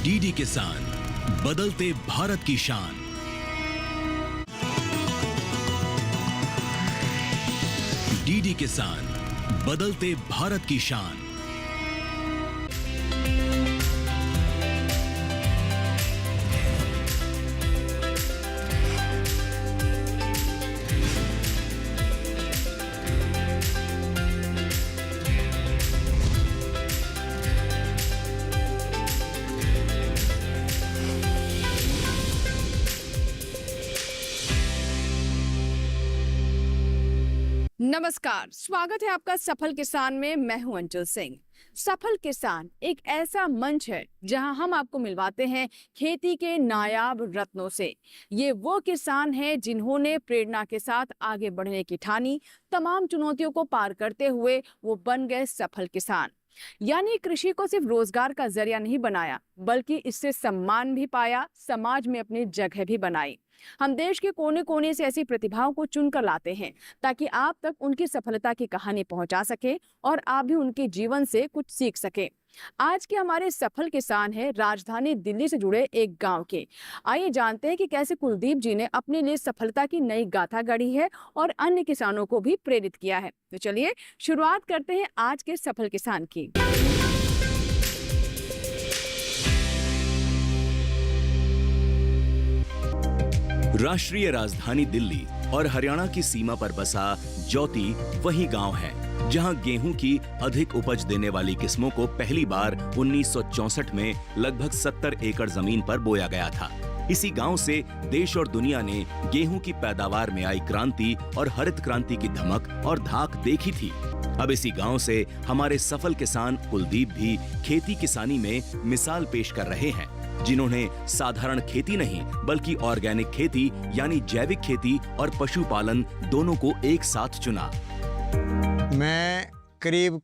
DD किसान, बदलते भारत की शान। डीडी किसान, बदलते भारत की शान। नमस्कार, स्वागत है आपका सफल किसान में। मैं हूं अंचल सिंह। सफल किसान एक ऐसा मंच है जहां हम आपको मिलवाते हैं खेती के नायाब रत्नों से। ये वो किसान हैं जिन्होंने प्रेरणा के साथ आगे बढ़ने की ठानी। तमाम चुनौतियों को पार करते हुए वो बन गए सफल किसान। यानी कृषि को सिर्फ रोजगार का जरिया नहीं बनाया, बल्कि इससे सम्मान भी पाया, समाज में अपनी जगह भी बनाई। हम देश के कोने कोने से ऐसी प्रतिभाओं को चुनकर लाते हैं ताकि आप तक उनकी सफलता की कहानी पहुंचा सके और आप भी उनके जीवन से कुछ सीख सके। आज के हमारे सफल किसान हैं राजधानी दिल्ली से जुड़े एक गांव के। आइए जानते हैं कि कैसे कुलदीप जी ने अपने लिए सफलता की नई गाथा गढ़ी है और अन्य किसानों को भी प्रेरित किया है। तो चलिए शुरुआत करते हैं आज के सफल किसान की। राष्ट्रीय राजधानी दिल्ली और हरियाणा की सीमा पर बसा ज्योति वही गांव है जहां गेहूं की अधिक उपज देने वाली किस्मों को पहली बार 1964 में लगभग 70 एकड़ जमीन पर बोया गया था। इसी गांव से देश और दुनिया ने गेहूं की पैदावार में आई क्रांति और हरित क्रांति की धमक और धाक देखी थी। अब इसी गांव से हमारे सफल किसान कुलदीप भी खेती किसानी में मिसाल पेश कर रहे हैं, जिन्होंने साधारण खेती नहीं बल्कि ऑर्गेनिक खेती यानी जैविक खेती और पशुपालन दोनों को एक साथ चुना। मैं करीब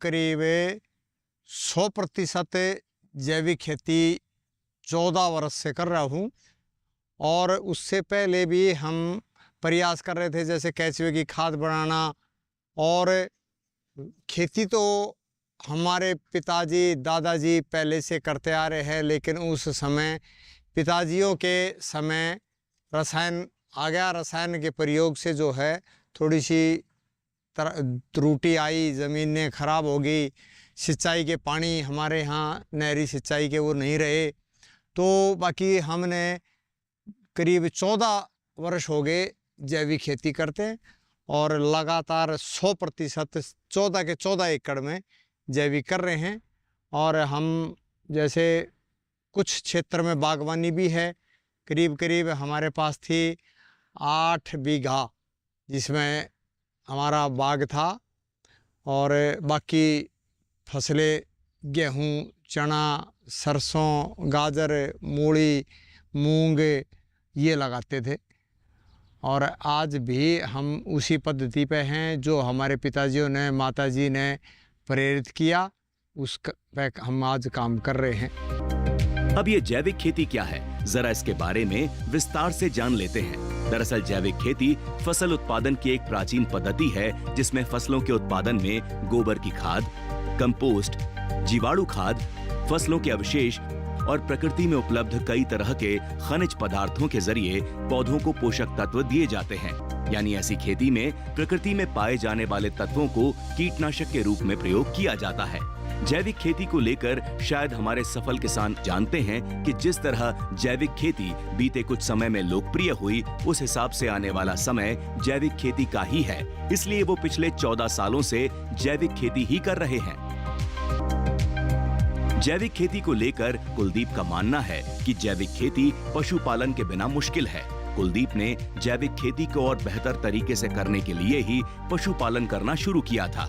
100% जैविक खेती 14 वर्ष से कर रहा हूँ और उससे पहले भी हम प्रयास कर रहे थे, जैसे केचुए की खाद बनाना। और खेती तो हमारे पिताजी दादाजी पहले से करते आ रहे हैं, लेकिन उस समय पिताजियों के समय रसायन आ गया। रसायन के प्रयोग से जो है थोड़ी सी त्रुटि आई, ज़मीनें खराब हो गई, सिंचाई के पानी हमारे यहाँ नहरी सिंचाई के वो नहीं रहे। तो बाकी हमने करीब 14 वर्ष हो गए जैविक खेती करते और लगातार 100% 14 के 14 एकड़ में जैविक कर रहे हैं। और हम जैसे कुछ क्षेत्र में बागवानी भी है। करीब हमारे पास थी 8 बीघा जिसमें हमारा बाग था, और बाकी फसलें गेहूँ, चना, सरसों, गाजर, मूली, मूंग ये लगाते थे। और आज भी हम उसी पद्धति पे हैं जो हमारे पिताजियों ने, माताजी ने प्रेरित किया, उस पे हम आज काम कर रहे हैं। अब ये जैविक खेती क्या है, जरा इसके बारे में विस्तार से जान लेते हैं। दरअसल जैविक खेती फसल उत्पादन की एक प्राचीन पद्धति है, जिसमें फसलों के उत्पादन में गोबर की खाद, कंपोस्ट, जीवाणु खाद, फसलों के अवशेष और प्रकृति में उपलब्ध कई तरह के खनिज पदार्थों के जरिए पौधों को पोषक तत्व दिए जाते हैं। यानी ऐसी खेती में प्रकृति में पाए जाने वाले तत्वों को कीटनाशक के रूप में प्रयोग किया जाता है। जैविक खेती को लेकर शायद हमारे सफल किसान जानते हैं कि जिस तरह जैविक खेती बीते कुछ समय में लोकप्रिय हुई, उस हिसाब से आने वाला समय जैविक खेती का ही है। इसलिए वो पिछले 14 सालों से जैविक खेती ही कर रहे हैं। जैविक खेती को लेकर कुलदीप का मानना है कि जैविक खेती पशुपालन के बिना मुश्किल है। कुलदीप ने जैविक खेती को और बेहतर तरीके से करने के लिए ही पशुपालन करना शुरू किया था।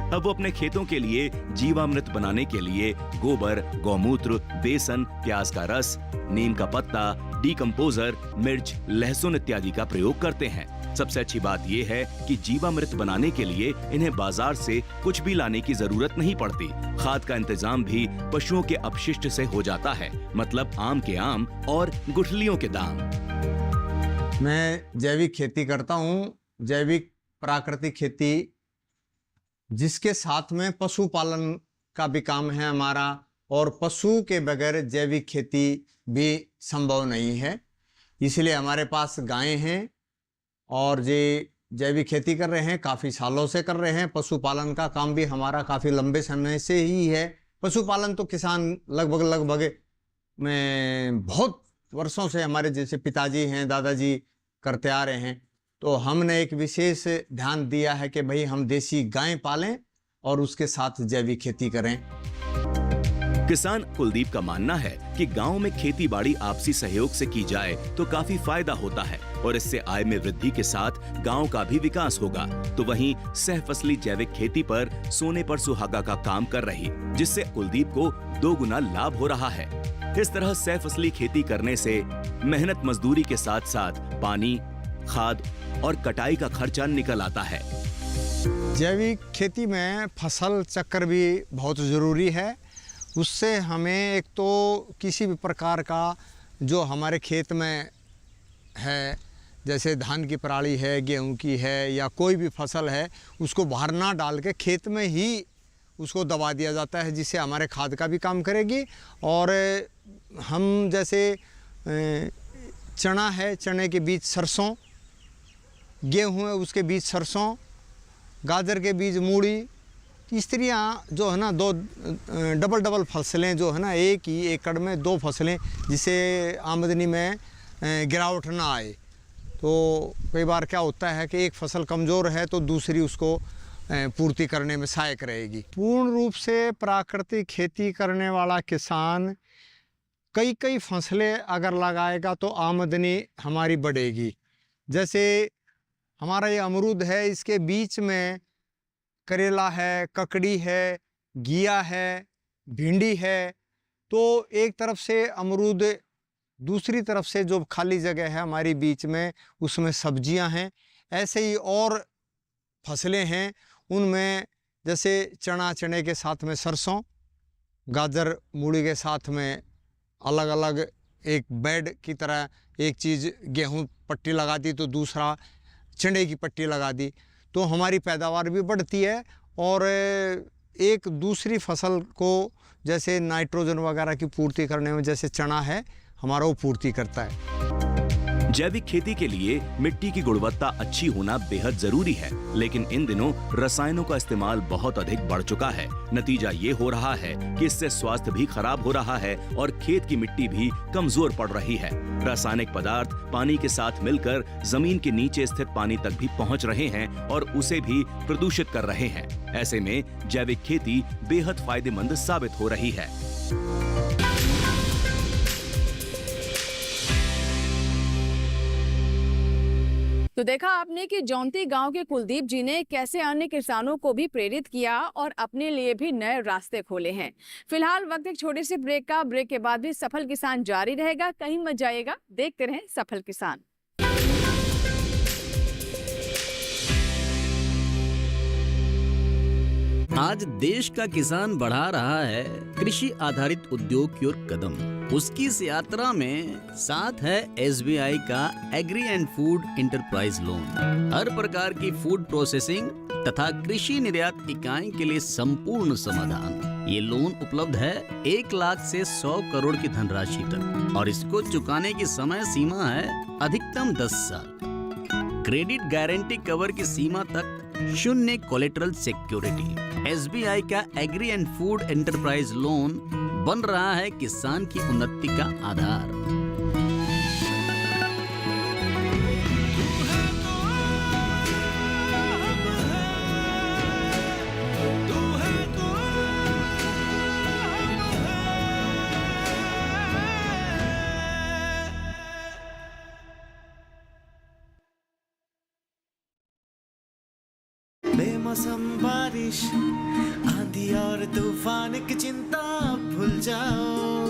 अब वो अपने खेतों के लिए जीवामृत बनाने के लिए गोबर, गौमूत्र, बेसन, प्याज का रस, नीम का पत्ता, डीकंपोजर, मिर्च, लहसुन इत्यादि का प्रयोग करते हैं। सबसे अच्छी बात यह है कि जीवामृत बनाने के लिए इन्हें बाजार से कुछ भी लाने की जरूरत नहीं पड़ती। खाद का इंतजाम भी पशुओं के अपशिष्ट से हो जाता है, मतलब आम के आम और गुठलियों के दाम। मैं जैविक खेती करता हूँ, जैविक प्राकृतिक खेती, जिसके साथ में पशुपालन का भी काम है हमारा। और पशु के बगैर जैविक खेती भी संभव नहीं है। इसलिए हमारे पास गायें हैं और ये जैविक खेती कर रहे हैं, काफ़ी सालों से कर रहे हैं। पशुपालन का काम भी हमारा काफ़ी लंबे समय से ही है। पशुपालन तो किसान लगभग में बहुत वर्षों से हमारे जैसे पिताजी हैं, दादाजी करते आ रहे हैं। तो हमने एक विशेष ध्यान दिया है कि भाई हम देसी गाय पालें और उसके साथ जैविक खेती करें। किसान कुलदीप का मानना है कि गांव में खेती बाड़ी आपसी सहयोग से की जाए तो काफी फायदा होता है और इससे आय में वृद्धि के साथ गांव का भी विकास होगा। तो वहीं सहफसली जैविक खेती पर सोने पर सुहागा का काम कर रही, जिससे कुलदीप को 2 गुना लाभ हो रहा है। इस तरह सहफसली खेती करने से मेहनत मजदूरी के साथ साथ पानी, खाद और कटाई का खर्चा निकल आता है। जैविक खेती में फसल चक्र भी बहुत ज़रूरी है। उससे हमें एक तो किसी भी प्रकार का जो हमारे खेत में है, जैसे धान की पराली है, गेहूं की है या कोई भी फसल है, उसको बाहर ना डाल के खेत में ही उसको दबा दिया जाता है, जिससे हमारे खाद का भी काम करेगी। और हम जैसे चना है, चने के बीज सरसों, गेहूं है उसके बीज सरसों, गाजर के बीज मूली, इस तरह जो है ना 2 डबल फसलें जो है ना एक ही एकड़ में 2 फसलें, जिससे आमदनी में गिरावट ना आए। तो कई बार क्या होता है कि एक फसल कमज़ोर है तो दूसरी उसको पूर्ति करने में सहायक रहेगी। पूर्ण रूप से प्राकृतिक खेती करने वाला किसान कई फसलें अगर लगाएगा तो आमदनी हमारी बढ़ेगी। जैसे हमारा ये अमरूद है, इसके बीच में करेला है, ककड़ी है, घिया है, भिंडी है। तो एक तरफ से अमरूद, दूसरी तरफ से जो खाली जगह है हमारी बीच में, उसमें सब्जियां हैं। ऐसे ही और फसलें हैं, उनमें जैसे चने के साथ में सरसों, गाजर मूली के साथ में अलग अलग एक बेड की तरह एक चीज़ गेहूं पट्टी लगा दी तो दूसरा चने की पट्टी लगा दी, तो हमारी पैदावार भी बढ़ती है। और एक दूसरी फसल को जैसे नाइट्रोजन वगैरह की पूर्ति करने में, जैसे चना है हमारा, वो पूर्ति करता है। जैविक खेती के लिए मिट्टी की गुणवत्ता अच्छी होना बेहद जरूरी है, लेकिन इन दिनों रसायनों का इस्तेमाल बहुत अधिक बढ़ चुका है। नतीजा ये हो रहा है कि इससे स्वास्थ्य भी खराब हो रहा है और खेत की मिट्टी भी कमजोर पड़ रही है। रासायनिक पदार्थ पानी के साथ मिलकर जमीन के नीचे स्थित पानी तक भी पहुंच रहे हैं और उसे भी प्रदूषित कर रहे हैं। ऐसे में जैविक खेती बेहद फायदेमंद साबित हो रही है। तो देखा आपने कि जौनती गांव के कुलदीप जी ने कैसे अन्य किसानों को भी प्रेरित किया और अपने लिए भी नए रास्ते खोले हैं। फिलहाल वक्त एक छोटे से ब्रेक का। ब्रेक के बाद भी सफल किसान जारी रहेगा, कहीं मत जाइएगा, देखते रहें सफल किसान। आज देश का किसान बढ़ा रहा है कृषि आधारित उद्योग की ओर कदम। उसकी इस यात्रा में साथ है SBI का agri and food enterprise loan. हर प्रकार की फूड प्रोसेसिंग तथा कृषि निर्यात इकाई के लिए संपूर्ण समाधान। ये लोन उपलब्ध है 1 लाख से 100 करोड़ की धनराशि तक और इसको चुकाने की समय सीमा है अधिकतम 10 साल। क्रेडिट गारंटी कवर की सीमा तक 0 कोलेटरल सिक्योरिटी। SBI का agri and food enterprise loan बन रहा है किसान की उन्नति का आधार। बेमौसम बारिश, आंधी और तूफान की चिंता भूल जाओ।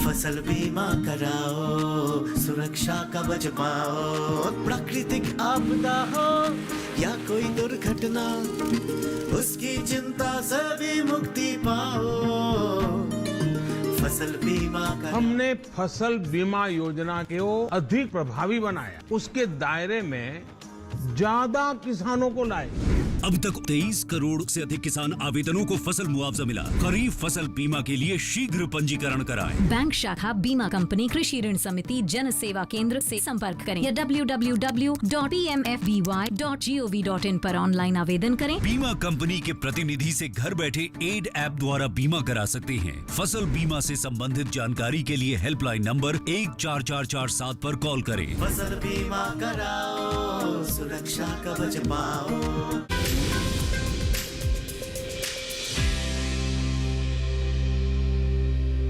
फसल बीमा कराओ, सुरक्षा कवच पाओ। प्राकृतिक आपदा हो या कोई दुर्घटना, उसकी चिंता से भी मुक्ति पाओ। फसल बीमा हमने फसल बीमा योजना को अधिक प्रभावी बनाया, उसके दायरे में ज्यादा किसानों को लाए। अब तक 23 करोड़ से अधिक किसान आवेदनों को फसल मुआवजा मिला। खरीफ फसल बीमा के लिए शीघ्र पंजीकरण कराएं। बैंक शाखा बीमा कंपनी कृषि ऋण समिति जन सेवा केंद्र से संपर्क करें या www.pmfby.gov.in पर ऑनलाइन आवेदन करें। बीमा कंपनी के प्रतिनिधि से घर बैठे एड ऐप द्वारा बीमा करा सकते हैं। फसल बीमा से संबंधित जानकारी के लिए हेल्पलाइन नंबर 14447 पर कॉल करें। फसल बीमा कराओ, सुरक्षा कवच पाओ।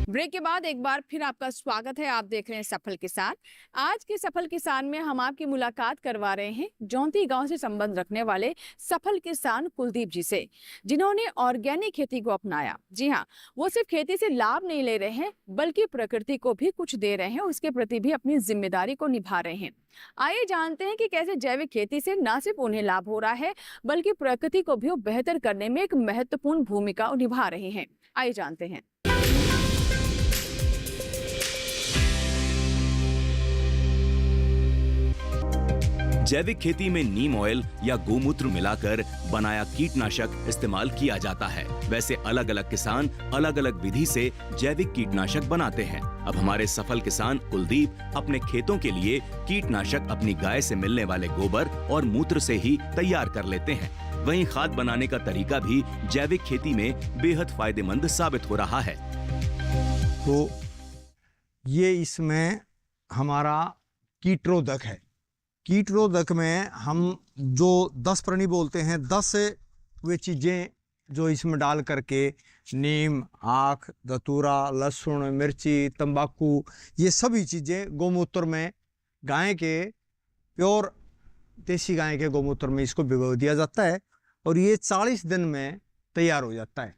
ब्रेक के बाद एक बार फिर आपका स्वागत है। आप देख रहे हैं सफल किसान। आज के सफल किसान में हम आपकी मुलाकात करवा रहे हैं जौंती गांव से संबंध रखने वाले सफल किसान कुलदीप जी से, जिन्होंने ऑर्गेनिक खेती को अपनाया। जी हाँ, वो सिर्फ खेती से लाभ नहीं ले रहे हैं बल्कि प्रकृति को भी कुछ दे रहे हैं, उसके प्रति भी अपनी जिम्मेदारी को निभा रहे हैं। आइए जानते हैं कि कैसे जैविक खेती से न सिर्फ उन्हें लाभ हो रहा है बल्कि प्रकृति को भी बेहतर करने में एक महत्वपूर्ण भूमिका निभा रहे हैं। आइए जानते हैं। जैविक खेती में नीम ऑयल या गोमूत्र मिलाकर बनाया कीटनाशक इस्तेमाल किया जाता है। वैसे अलग अलग किसान अलग अलग विधि से जैविक कीटनाशक बनाते हैं। अब हमारे सफल किसान कुलदीप अपने खेतों के लिए कीटनाशक अपनी गाय से मिलने वाले गोबर और मूत्र से ही तैयार कर लेते हैं। वहीं खाद बनाने का तरीका भी जैविक खेती में बेहद फायदेमंद साबित हो रहा है। तो ये इसमें हमारा कीटरोधक है। कीटरोधक में हम जो 10 प्राणी बोलते हैं, 10 वे चीज़ें जो इसमें डाल करके नीम, आख, धतूरा, लहसुन, मिर्ची, तंबाकू, ये सभी चीज़ें गोमूत्र में गाय के प्योर देसी गाय के गोमूत्र में इसको भिगो दिया जाता है और ये 40 दिन में तैयार हो जाता है।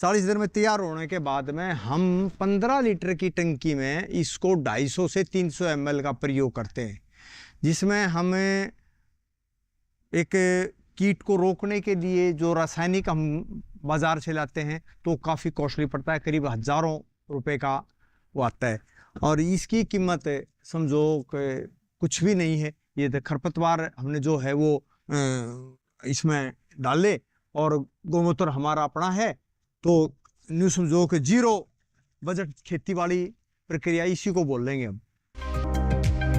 40 दिन में तैयार होने के बाद में हम 15 लीटर की टंकी में इसको 250 से 300 ml का प्रयोग करते हैं, जिसमें हमें एक कीट को रोकने के लिए जो रासायनिक हम बाज़ार से लाते हैं तो काफ़ी कॉस्टली पड़ता है, करीब हज़ारों रुपए का वो आता है। और इसकी कीमत समझो कि कुछ भी नहीं है। ये खरपतवार हमने जो है वो इसमें डाले और गोमूत्र हमारा अपना है, तो न्यू समझो कि 0 बजट खेती वाली प्रक्रिया इसी को बोल लेंगे हम।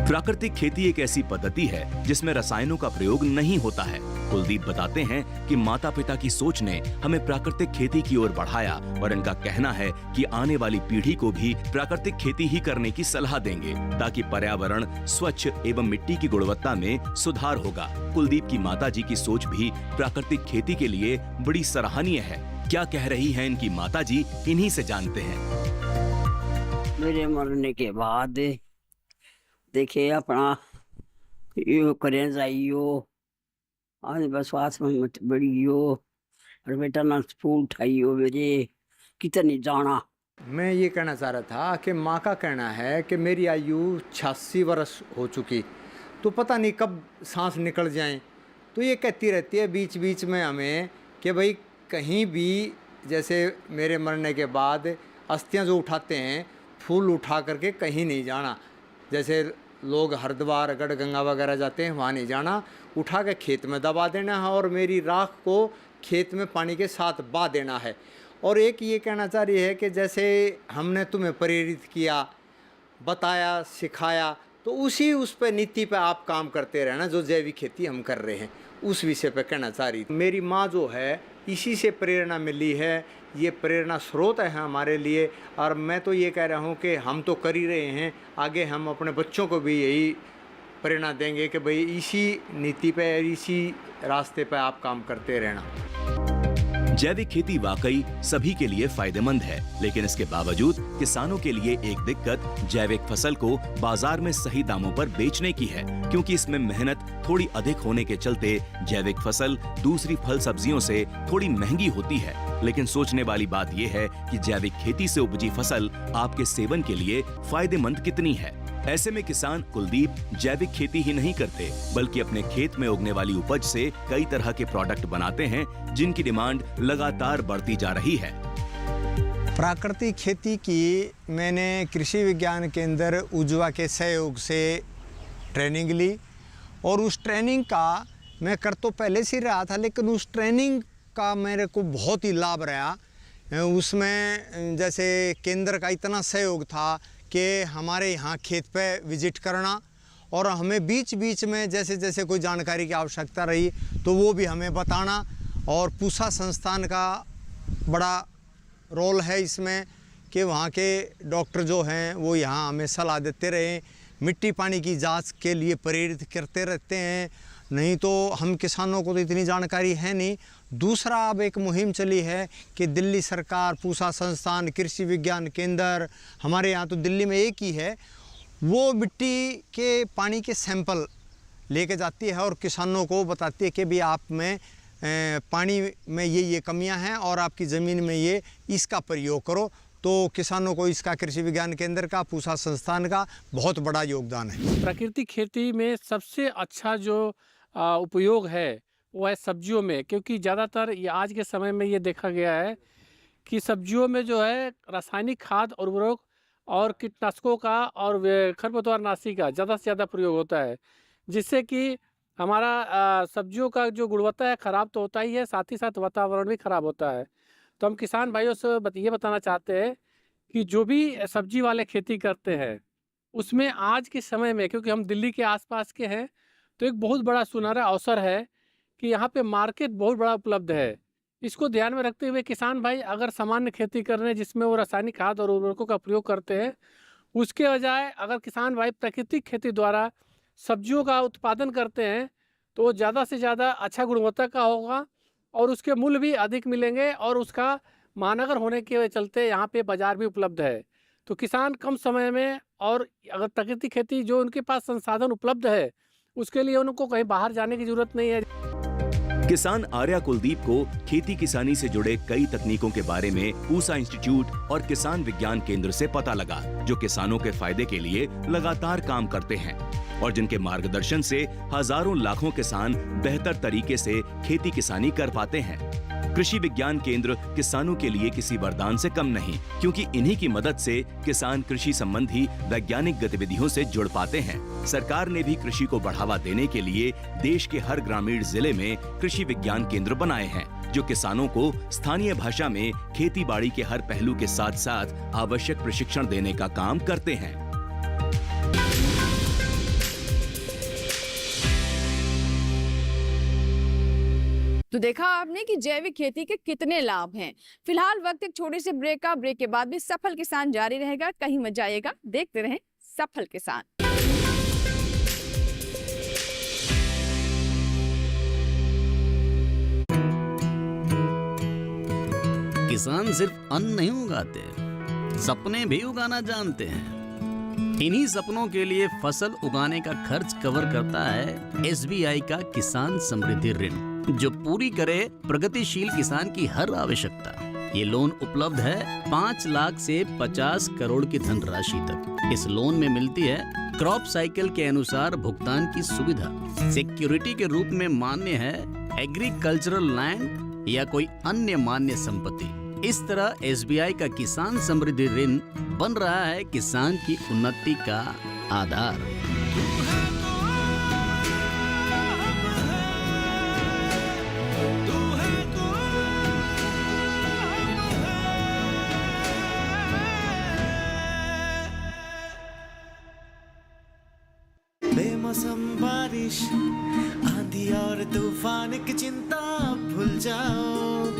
प्राकृतिक खेती एक ऐसी पद्धति है जिसमें रसायनों का प्रयोग नहीं होता है। कुलदीप बताते हैं कि माता पिता की सोच ने हमें प्राकृतिक खेती की ओर बढ़ाया और इनका कहना है कि आने वाली पीढ़ी को भी प्राकृतिक खेती ही करने की सलाह देंगे ताकि पर्यावरण स्वच्छ एवं मिट्टी की गुणवत्ता में सुधार होगा। कुलदीप की माताजी की सोच भी प्राकृतिक खेती के लिए बड़ी सराहनीय है। क्या कह रही हैं इनकी माताजी, इन्हीं से जानते हैं। मेरे मरने के बाद देखिए अपना यो करें जाइयो, आज बस स्वास में मत बढ़ियो और बेटा ना फूल उठाइयो मेरे कितनी जाना। मैं ये कहना चाह रहा था कि माँ का कहना है कि मेरी आयु 86 वर्ष हो चुकी, तो पता नहीं कब सांस निकल जाए, तो ये कहती रहती है बीच बीच में हमें कि भाई कहीं भी जैसे मेरे मरने के बाद अस्थियाँ जो उठाते हैं, फूल उठा करके कहीं नहीं जाना। जैसे लोग हरिद्वार, गढ़गंगा वगैरह जाते हैं, वहाँ नहीं जाना, उठा के खेत में दबा देना है और मेरी राख को खेत में पानी के साथ बहा देना है। और एक ये कहना चाह रही है कि जैसे हमने तुम्हें प्रेरित किया, बताया, सिखाया, तो उस पे नीति पे आप काम करते रहना, जो जैविक खेती हम कर रहे हैं उस विषय पे कहना चाह रही। मेरी माँ जो है इसी से प्रेरणा मिली है, ये प्रेरणा स्रोत है हमारे लिए। और मैं तो ये कह रहा हूँ कि हम तो कर ही रहे हैं, आगे हम अपने बच्चों को भी यही प्रेरणा देंगे कि भाई इसी नीति पे, इसी रास्ते पे आप काम करते रहना। जैविक खेती वाकई सभी के लिए फायदेमंद है, लेकिन इसके बावजूद किसानों के लिए एक दिक्कत जैविक फसल को बाजार में सही दामों पर बेचने की है, क्योंकि इसमें मेहनत थोड़ी अधिक होने के चलते जैविक फसल दूसरी फल सब्जियों से थोड़ी महंगी होती है। लेकिन सोचने वाली बात यह है कि जैविक खेती से उपजी फसल आपके सेवन के लिए फायदेमंद कितनी है। ऐसे में किसान कुलदीप जैविक खेती ही नहीं करते, बल्कि अपने खेत में उगने वाली उपज से कई तरह के प्रोडक्ट बनाते हैं, जिनकी डिमांड लगातार बढ़ती जा रही है। प्राकृतिक खेती की मैंने कृषि विज्ञान केंद्र उज्वा के सहयोग से ट्रेनिंग ली और उस ट्रेनिंग का मैं कर तो पहले से ही रहा था, लेकिन उस ट्रेनिंग का मेरे को बहुत ही लाभ रहा। उसमें जैसे केंद्र का इतना सहयोग था कि हमारे यहाँ खेत पे विजिट करना, और हमें बीच बीच में जैसे जैसे कोई जानकारी की आवश्यकता रही तो वो भी हमें बताना। और पूसा संस्थान का बड़ा रोल है इसमें कि वहाँ के डॉक्टर जो हैं वो यहाँ हमें सलाह देते रहे, मिट्टी पानी की जांच के लिए प्रेरित करते रहते हैं। नहीं तो हम किसानों को तो इतनी जानकारी है नहीं। दूसरा, अब एक मुहिम चली है कि दिल्ली सरकार, पूसा संस्थान, कृषि विज्ञान केंद्र, हमारे यहाँ तो दिल्ली में एक ही है, वो मिट्टी के पानी के सैंपल लेके जाती है और किसानों को बताती है कि भी आप में पानी में ये कमियां हैं और आपकी ज़मीन में ये इसका प्रयोग करो। तो किसानों को इसका कृषि विज्ञान केंद्र का, पूसा संस्थान का बहुत बड़ा योगदान है। प्राकृतिक खेती में सबसे अच्छा जो उपयोग है वो है सब्जियों में, क्योंकि ज़्यादातर ये आज के समय में ये देखा गया है कि सब्जियों में जो है रासायनिक खाद, उर्वरक और कीटनाशकों का और खरपतवारनाशी का ज़्यादा से ज़्यादा प्रयोग होता है, जिससे कि हमारा सब्जियों का जो गुणवत्ता है ख़राब तो होता ही है, साथ ही साथ वातावरण भी ख़राब होता है। तो हम किसान भाइयों से ये बताना चाहते हैं कि जो भी सब्जी वाले खेती करते हैं उसमें आज के समय में, क्योंकि हम दिल्ली के आसपास के हैं, तो एक बहुत बड़ा सुनहरा अवसर है कि यहाँ पे मार्केट बहुत बड़ा उपलब्ध है। इसको ध्यान में रखते हुए किसान भाई अगर सामान्य खेती कर रहे हैं जिसमें वो रासायनिक खाद और उर्वरकों का प्रयोग करते हैं, उसके बजाय अगर किसान भाई प्राकृतिक खेती द्वारा सब्जियों का उत्पादन करते हैं तो वो ज़्यादा से ज़्यादा अच्छा गुणवत्ता का होगा और उसके मूल्य भी अधिक मिलेंगे, और उसका महानगर होने के चलते यहाँ पे बाज़ार भी उपलब्ध है। तो किसान कम समय में, और अगर प्राकृतिक खेती जो उनके पास संसाधन उपलब्ध है उसके लिए उनको कहीं बाहर जाने की जरूरत नहीं है। किसान आर्या कुलदीप को खेती किसानी से जुड़े कई तकनीकों के बारे में पूसा इंस्टीट्यूट और किसान विज्ञान केंद्र से पता लगा, जो किसानों के फायदे के लिए लगातार काम करते हैं और जिनके मार्गदर्शन से हजारों लाखों किसान बेहतर तरीके से खेती किसानी कर पाते हैं। कृषि विज्ञान केंद्र किसानों के लिए किसी वरदान से कम नहीं, क्योंकि इन्हीं की मदद से किसान कृषि संबंधी वैज्ञानिक गतिविधियों से जुड़ पाते हैं। सरकार ने भी कृषि को बढ़ावा देने के लिए देश के हर ग्रामीण जिले में कृषि विज्ञान केंद्र बनाए हैं, जो किसानों को स्थानीय भाषा में खेती बाड़ी के हर पहलू के साथ साथ आवश्यक प्रशिक्षण देने का काम करते हैं। तो देखा आपने कि जैविक खेती के कितने लाभ हैं। फिलहाल वक्त एक छोटे से ब्रेक का, ब्रेक के बाद भी सफल किसान जारी रहेगा, कहीं मत जाइएगा, देखते रहें सफल किसान। किसान सिर्फ अन्न नहीं उगाते, सपने भी उगाना जानते हैं। इन्हीं सपनों के लिए फसल उगाने का खर्च कवर करता है SBI का किसान समृद्धि ऋण, जो पूरी करे प्रगतिशील किसान की हर आवश्यकता। ये लोन उपलब्ध है 5 लाख से 50 करोड़ की धनराशि तक। इस लोन में मिलती है क्रॉप साइकिल के अनुसार भुगतान की सुविधा। सिक्योरिटी के रूप में मान्य है एग्रीकल्चरल लैंड या कोई अन्य मान्य संपत्ति। इस तरह SBI का किसान समृद्धि ऋण बन रहा है किसान की उन्नति का आधार। बेमौसम बारिश, आंधी और तूफान की चिंता भूल जाओ,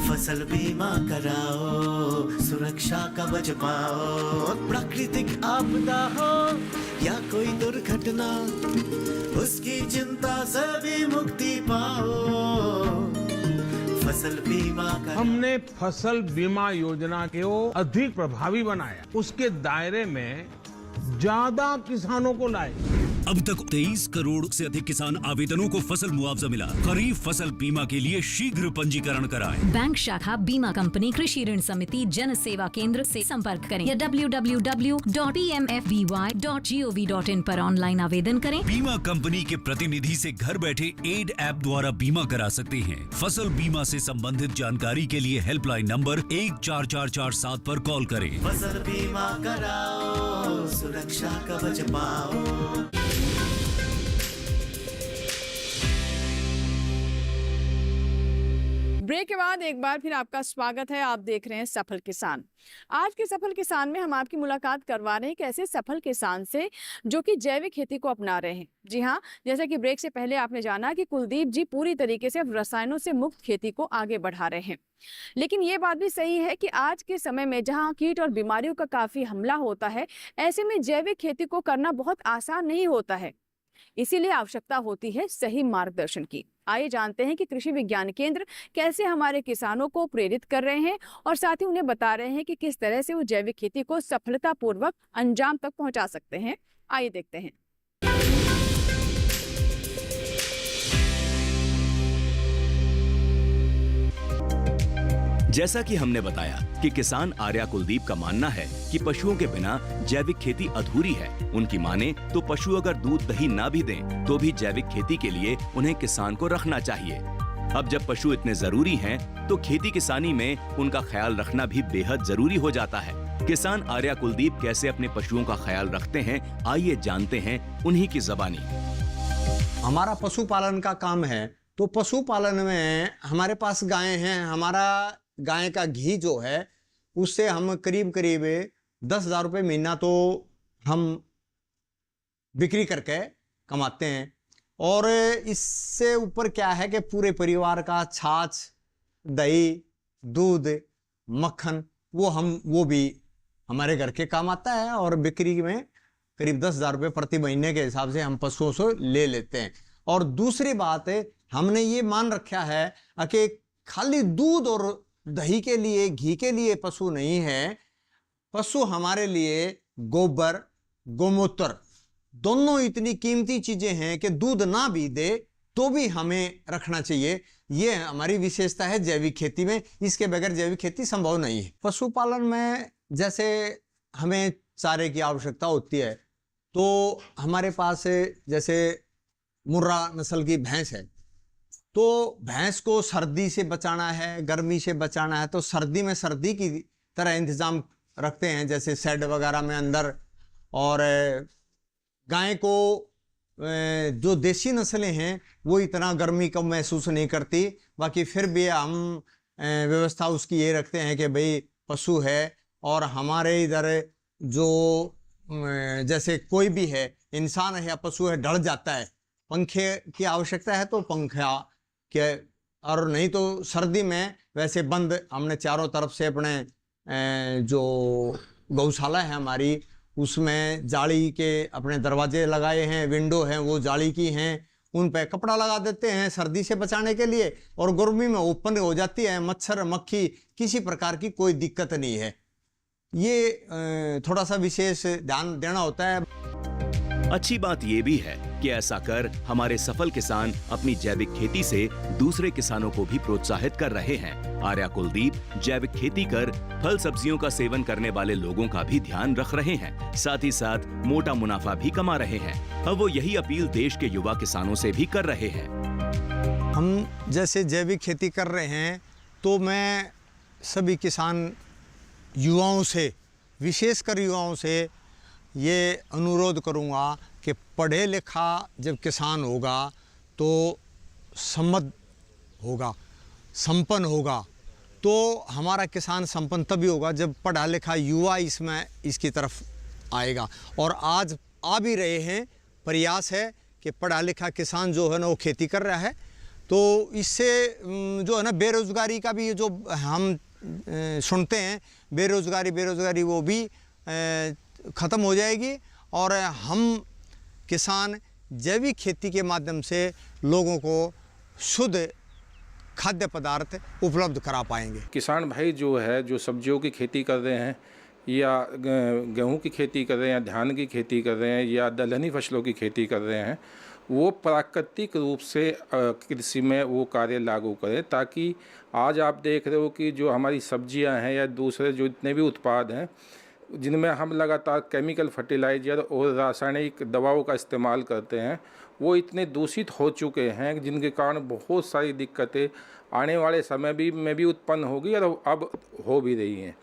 फसल बीमा कराओ, सुरक्षा कवच पाओ। प्राकृतिक आपदा हो या कोई दुर्घटना, उसकी चिंता से भी मुक्ति पाओ, फसल बीमा कराओ। हमने फसल बीमा योजना को अधिक प्रभावी बनाया, उसके दायरे में ज्यादा किसानों को लाए। अब तक 23 करोड़ से अधिक किसान आवेदनों को फसल मुआवजा मिला। खरीफ फसल बीमा के लिए शीघ्र पंजीकरण कराएं। बैंक शाखा, बीमा कंपनी, कृषि ऋण समिति, जन सेवा केंद्र से संपर्क करें या www.pmfby.gov.in पर ऑनलाइन आवेदन करें। बीमा कंपनी के प्रतिनिधि से घर बैठे एड ऐप द्वारा बीमा करा सकते हैं। फसल बीमा से संबंधित जानकारी के लिए हेल्पलाइन नंबर 14447 पर कॉल करें। फसल बीमा कराओ, सुरक्षा कवच पाओ। ब्रेक के बाद एक बार फिर आपका स्वागत है। आप देख रहे हैं सफल किसान। आज के सफल किसान में हम आपकी मुलाकात करवा रहे हैं एक ऐसे सफल किसान से जो कि जैविक खेती को अपना रहे हैं। जी हाँ, जैसा कि ब्रेक से पहले आपने जाना कि कुलदीप जी पूरी तरीके से अब रसायनों से मुक्त खेती को आगे बढ़ा रहे हैं। लेकिन ये बात भी सही है कि आज के समय में जहाँ कीट और बीमारियों का काफी हमला होता है, ऐसे में जैविक खेती को करना बहुत आसान नहीं होता है। इसीलिए आवश्यकता होती है सही मार्गदर्शन की। आइए जानते हैं कि कृषि विज्ञान केंद्र कैसे हमारे किसानों को प्रेरित कर रहे हैं और साथ ही उन्हें बता रहे हैं कि किस तरह से वो जैविक खेती को सफलतापूर्वक अंजाम तक पहुंचा सकते हैं। आइए देखते हैं। जैसा कि हमने बताया कि किसान आर्या कुलदीप का मानना है कि पशुओं के बिना जैविक खेती अधूरी है। उनकी माने तो पशु अगर दूध दही ना भी दें तो भी जैविक खेती के लिए उन्हें किसान को रखना चाहिए। अब जब पशु इतने जरूरी हैं, तो खेती किसानी में उनका ख्याल रखना भी बेहद जरूरी हो जाता है। किसान आर्या कुलदीप कैसे अपने पशुओं का ख्याल रखते हैं, आइए जानते हैं उन्हीं की जबानी। हमारा पशुपालन का काम है, तो पशुपालन में हमारे पास गायें हैं। हमारा गाय का घी जो है उससे हम करीब 10,000 रुपये महीना तो हम बिक्री करके कमाते हैं। और इससे ऊपर क्या है कि पूरे परिवार का छाछ, दही, दूध, मक्खन वो भी हमारे घर के काम आता है। और बिक्री में करीब 10,000 रुपये प्रति महीने के हिसाब से हम पशुओं से ले लेते हैं। और दूसरी बात है, हमने ये मान रखा है कि खाली दूध और दही के लिए, घी के लिए पशु नहीं है। पशु हमारे लिए गोबर, गोमूत्र दोनों इतनी कीमती चीजें हैं कि दूध ना भी दे तो भी हमें रखना चाहिए। ये हमारी विशेषता है जैविक खेती में। इसके बगैर जैविक खेती संभव नहीं है। पशुपालन में जैसे हमें चारे की आवश्यकता होती है, तो हमारे पास जैसे मुर्रा नस्ल की भैंस है, तो भैंस को सर्दी से बचाना है, गर्मी से बचाना है, तो सर्दी में सर्दी की तरह इंतजाम रखते हैं, जैसे शेड वगैरह में अंदर। और गाय को जो देसी नस्लें हैं वो इतना गर्मी कम महसूस नहीं करती। बाकी फिर भी हम व्यवस्था उसकी ये रखते हैं कि भाई पशु है, और हमारे इधर जो जैसे कोई भी है, इंसान है या पशु है, ढल जाता है, पंखे की आवश्यकता है तो पंखा के, और नहीं तो सर्दी में वैसे बंद हमने चारों तरफ से अपने जो गौशाला है हमारी, उसमें जाली के अपने दरवाजे लगाए हैं, विंडो हैं वो जाली की हैं, उन पे कपड़ा लगा देते हैं सर्दी से बचाने के लिए। और गर्मी में ओपन हो जाती है, मच्छर मक्खी किसी प्रकार की कोई दिक्कत नहीं है। ये थोड़ा सा विशेष ध्यान देना होता है। अच्छी बात ये भी है कि ऐसा कर हमारे सफल किसान अपनी जैविक खेती से दूसरे किसानों को भी प्रोत्साहित कर रहे हैं। आर्या कुलदीप जैविक खेती कर फल सब्जियों का सेवन करने वाले लोगों का भी ध्यान रख रहे हैं, साथ ही साथ मोटा मुनाफा भी कमा रहे हैं। अब वो यही अपील देश के युवा किसानों से भी कर रहे हैं। हम जैसे जैविक खेती कर रहे हैं, तो मैं सभी किसान युवाओं से, विशेषकर युवाओं से ये अनुरोध करूँगा कि पढ़े लिखा जब किसान होगा तो समृद्ध होगा, संपन्न होगा। तो हमारा किसान संपन्न तभी होगा जब पढ़ा लिखा युवा इसकी तरफ आएगा। और आज आ भी रहे हैं, प्रयास है कि पढ़ा लिखा किसान जो है ना वो खेती कर रहा है। तो इससे जो है ना बेरोज़गारी का भी जो हम सुनते हैं, बेरोज़गारी वो भी ख़त्म हो जाएगी। और हम किसान जैविक खेती के माध्यम से लोगों को शुद्ध खाद्य पदार्थ उपलब्ध करा पाएंगे। किसान भाई जो है, जो सब्जियों की खेती कर रहे हैं, या गेहूं की खेती कर रहे हैं, या धान की खेती कर रहे हैं, या दलहनी फसलों की खेती कर रहे हैं, वो प्राकृतिक रूप से कृषि में वो कार्य लागू करें, ताकि आज आप देख रहे हो कि जो हमारी सब्जियां हैं या दूसरे जो इतने भी उत्पाद हैं जिनमें हम लगातार केमिकल फर्टिलाइज़र और रासायनिक दवाओं का इस्तेमाल करते हैं, वो इतने दूषित हो चुके हैं जिनके कारण बहुत सारी दिक्कतें आने वाले समय में भी उत्पन्न होगी और अब हो भी रही हैं।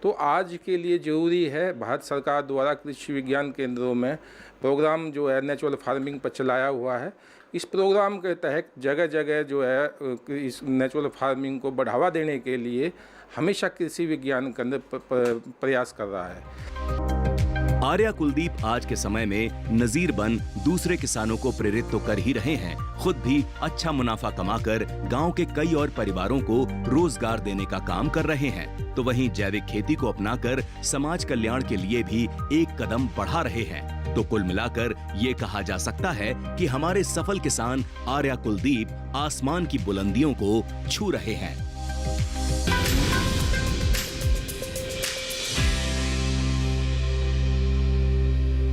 तो आज के लिए ज़रूरी है भारत सरकार द्वारा कृषि विज्ञान केंद्रों में प्रोग्राम जो है नेचुरल फार्मिंग पर चलाया हुआ है। इस प्रोग्राम के तहत जगह जगह जो है इस नेचुरल फार्मिंग को बढ़ावा देने के लिए हमेशा कृषि विज्ञान केंद्र प्रयास कर रहा है। आर्या कुलदीप आज के समय में नजीर बन दूसरे किसानों को प्रेरित तो कर ही रहे हैं, खुद भी अच्छा मुनाफा कमाकर गांव के कई और परिवारों को रोजगार देने का काम कर रहे हैं। तो वहीं जैविक खेती को अपनाकर समाज कल्याण के लिए भी एक कदम बढ़ा रहे हैं। तो कुल मिलाकर ये कहा जा सकता है कि हमारे सफल किसान आर्या कुलदीप आसमान की बुलंदियों को छू रहे हैं।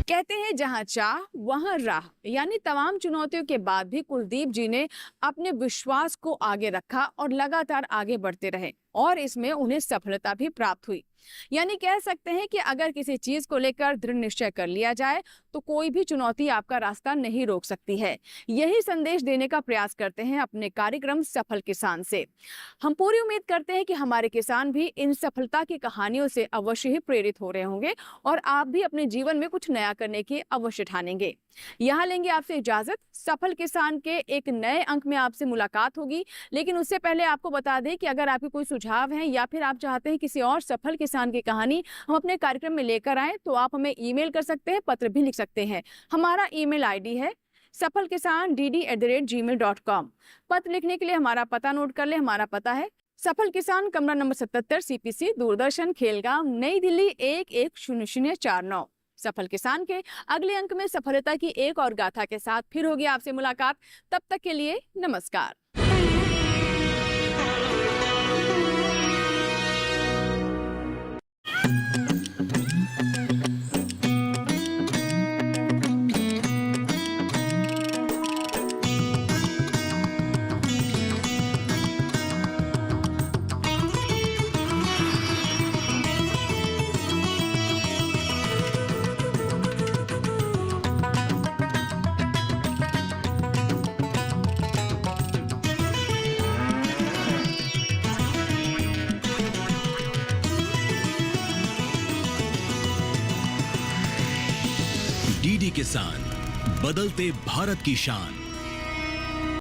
कहते हैं जहां चाह वहां राह, यानी तमाम चुनौतियों के बाद भी कुलदीप जी ने अपने विश्वास को आगे रखा और लगातार आगे बढ़ते रहे और इसमें उन्हें सफलता भी प्राप्त हुई। यानी कह सकते हैं कि अगर किसी चीज को लेकर दृढ़ निश्चय कर लिया जाए तो कोई भी चुनौती आपका रास्ता नहीं रोक सकती है। यही संदेश देने का प्रयास करते हैं अपने कार्यक्रम सफल किसान से। हम पूरी उम्मीद करते हैं कि हमारे किसान भी इन सफलता की कहानियों से अवश्य ही प्रेरित हो रहे होंगे और आप भी अपने जीवन में कुछ नया करने की अवश्य ठानेंगे। यहाँ लेंगे आपसे इजाजत। सफल किसान के एक नए अंक में आपसे मुलाकात होगी, लेकिन उससे पहले आपको बता दें कि अगर आपके कोई सुझाव हैं या फिर आप चाहते हैं किसी और सफल किसान की कहानी हम अपने कार्यक्रम में लेकर आए तो आप हमें ईमेल कर सकते हैं, पत्र भी लिख सकते हैं। हमारा ईमेल आईडी है safalkisan@gmail.com। पत्र लिखने के लिए हमारा पता नोट कर ले। हमारा पता है सफल किसान, कमरा नंबर 77, CPC, दूरदर्शन, खेलगांव, नई दिल्ली 110049। सफल किसान के अगले अंक में सफलता की एक और गाथा के साथ फिर होगी आपसे मुलाकात। तब तक के लिए नमस्कार। डीडी किसान, बदलते भारत की शान।